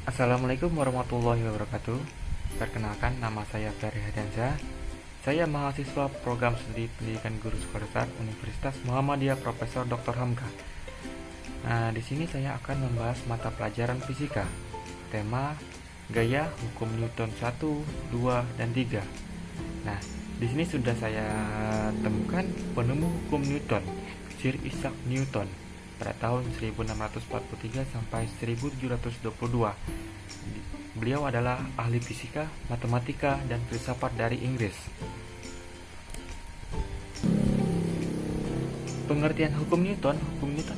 Assalamualaikum warahmatullahi wabarakatuh. Perkenalkan, nama saya Ferry Hadanza. Saya mahasiswa program studi pendidikan guru sekolah dasar Universitas Muhammadiyah Profesor Dr. Hamka. Nah, di sini saya akan membahas mata pelajaran fisika. Tema gaya hukum Newton 1, 2, dan 3. Nah, di sini sudah saya temukan penemu hukum Newton, Sir Isaac Newton, pada tahun 1643 sampai 1722. Beliau adalah ahli fisika, matematika, dan filsafat dari Inggris. Pengertian hukum Newton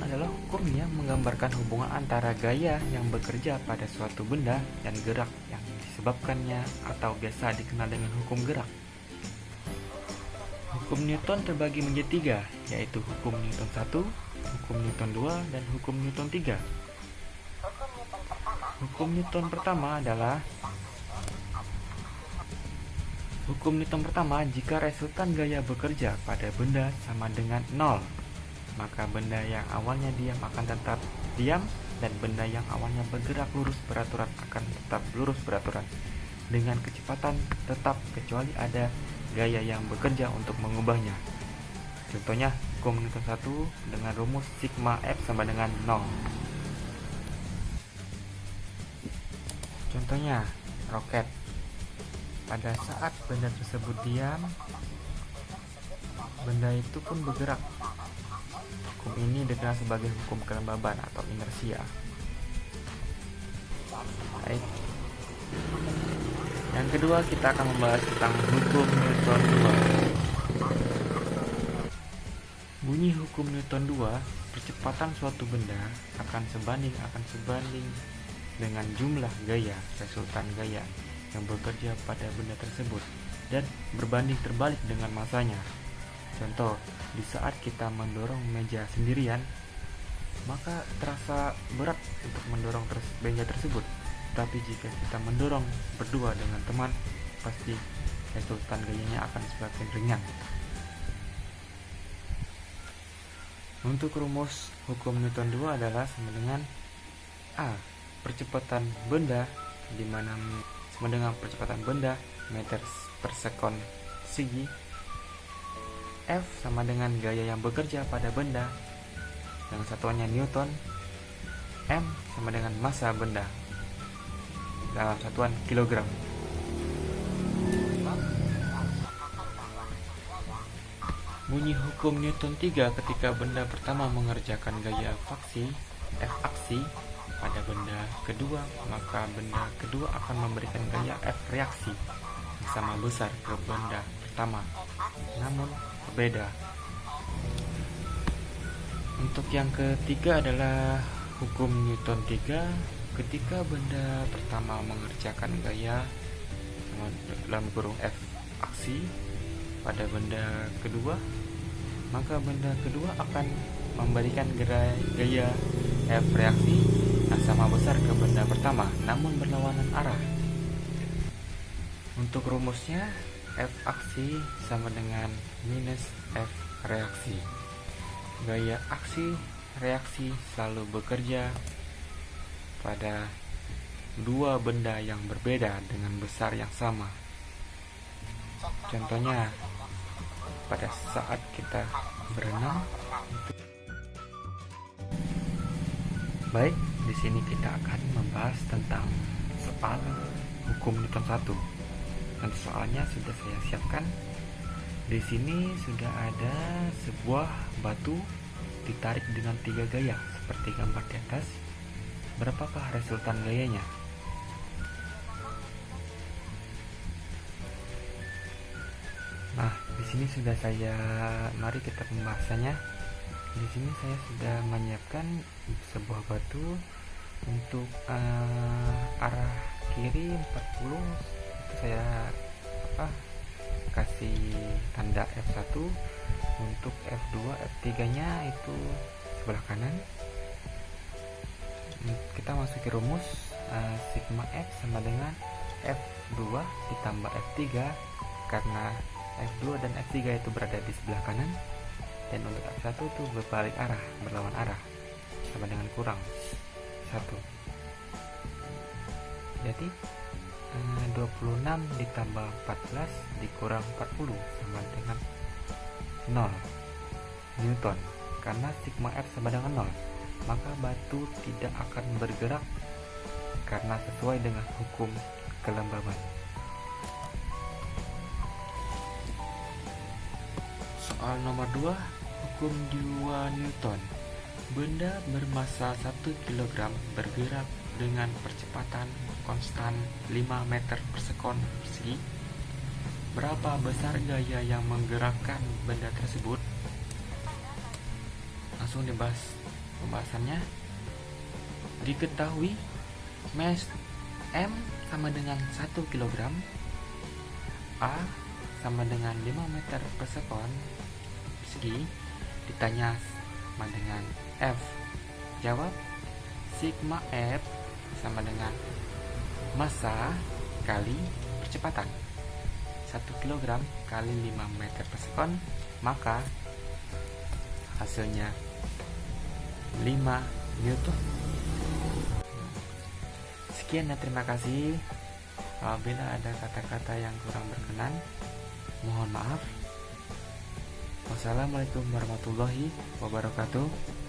adalah hukum yang menggambarkan hubungan antara gaya yang bekerja pada suatu benda dan gerak yang disebabkannya, atau biasa dikenal dengan hukum gerak. Hukum Newton terbagi menjadi 3, yaitu hukum Newton 1, hukum Newton 2, dan hukum Newton 3. Hukum Newton pertama adalah hukum Newton pertama, jika resultan gaya bekerja pada benda sama dengan 0, maka benda yang awalnya diam akan tetap diam, dan benda yang awalnya bergerak lurus beraturan akan tetap lurus beraturan dengan kecepatan tetap, kecuali ada gaya yang bekerja untuk mengubahnya. Contohnya hukum Newton 1 dengan rumus sigma F sama dengan 0. Contohnya roket. Pada saat benda tersebut diam, benda itu pun bergerak. Hukum ini dikenal sebagai hukum kelembaban atau inersia. Baik. Yang kedua, kita akan membahas tentang hukum Newton 2. Bunyi hukum Newton 2, percepatan suatu benda akan sebanding dengan jumlah gaya, resultan gaya yang bekerja pada benda tersebut, dan berbanding terbalik dengan masanya. Contoh, di saat kita mendorong meja sendirian, maka terasa berat untuk mendorong meja tersebut. Tapi jika kita mendorong berdua dengan teman, pasti resultan gayanya akan semakin ringan. Untuk rumus hukum Newton 2 adalah sama dengan A, percepatan benda, di mana sama dengan percepatan benda meter per sekon segi. F sama dengan gaya yang bekerja pada benda dengan satuannya Newton. M sama dengan massa benda dalam satuan kilogram. Bunyi hukum Newton 3 ketika benda pertama mengerjakan gaya faksi F aksi pada benda kedua, maka benda kedua akan memberikan gaya F reaksi yang sama besar ke benda pertama, namun berbeda. Untuk yang ketiga adalah hukum Newton 3 ketika benda pertama mengerjakan gaya dalam kurung F aksi pada benda kedua, maka benda kedua akan memberikan gaya F reaksi yang sama besar ke benda pertama, namun berlawanan arah. Untuk rumusnya, F aksi sama dengan minus F reaksi. Gaya aksi reaksi selalu bekerja pada dua benda yang berbeda dengan besar yang sama. Contohnya, pada saat kita berenang. Baik, di sini kita akan membahas tentang soal hukum Newton 1. Dan soalnya sudah saya siapkan. Di sini sudah ada sebuah batu ditarik dengan 3 gaya seperti gambar di atas. Berapakah resultan gayanya? Nah, di sini sudah mari kita pembahasannya. Di sini saya sudah menyiapkan sebuah batu untuk arah kiri 40. Itu saya kasih tanda F1. Untuk F2, F3 nya itu sebelah kanan. Kita masuki rumus sigma F sama dengan F2 ditambah F3, karena F2 dan F3 itu berada di sebelah kanan, dan untuk F1 itu berbalik arah, berlawan arah, sama dengan kurang 1. Jadi 26 ditambah 14 dikurang 40 sama dengan 0 Newton. Karena sigma F sama dengan 0, maka batu tidak akan bergerak karena sesuai dengan hukum kelembaban. Soal nomor 2, hukum 2 Newton. Benda bermasa 1 kg bergerak dengan percepatan konstan 5 meter per sekon persegi. Berapa besar gaya yang menggerakkan benda tersebut? Langsung dibahas pembahasannya. Diketahui mass M sama dengan 1 kg, A sama dengan 5 meter per sekon persegi. Ditanya sama dengan F. Jawab, sigma F sama dengan massa kali percepatan 1 kg kali 5 meter per sekon, maka hasilnya 5 Newton. Sekian dan terima kasih. Apabila ada kata-kata yang kurang berkenan, mohon maaf. Wassalamualaikum warahmatullahi wabarakatuh.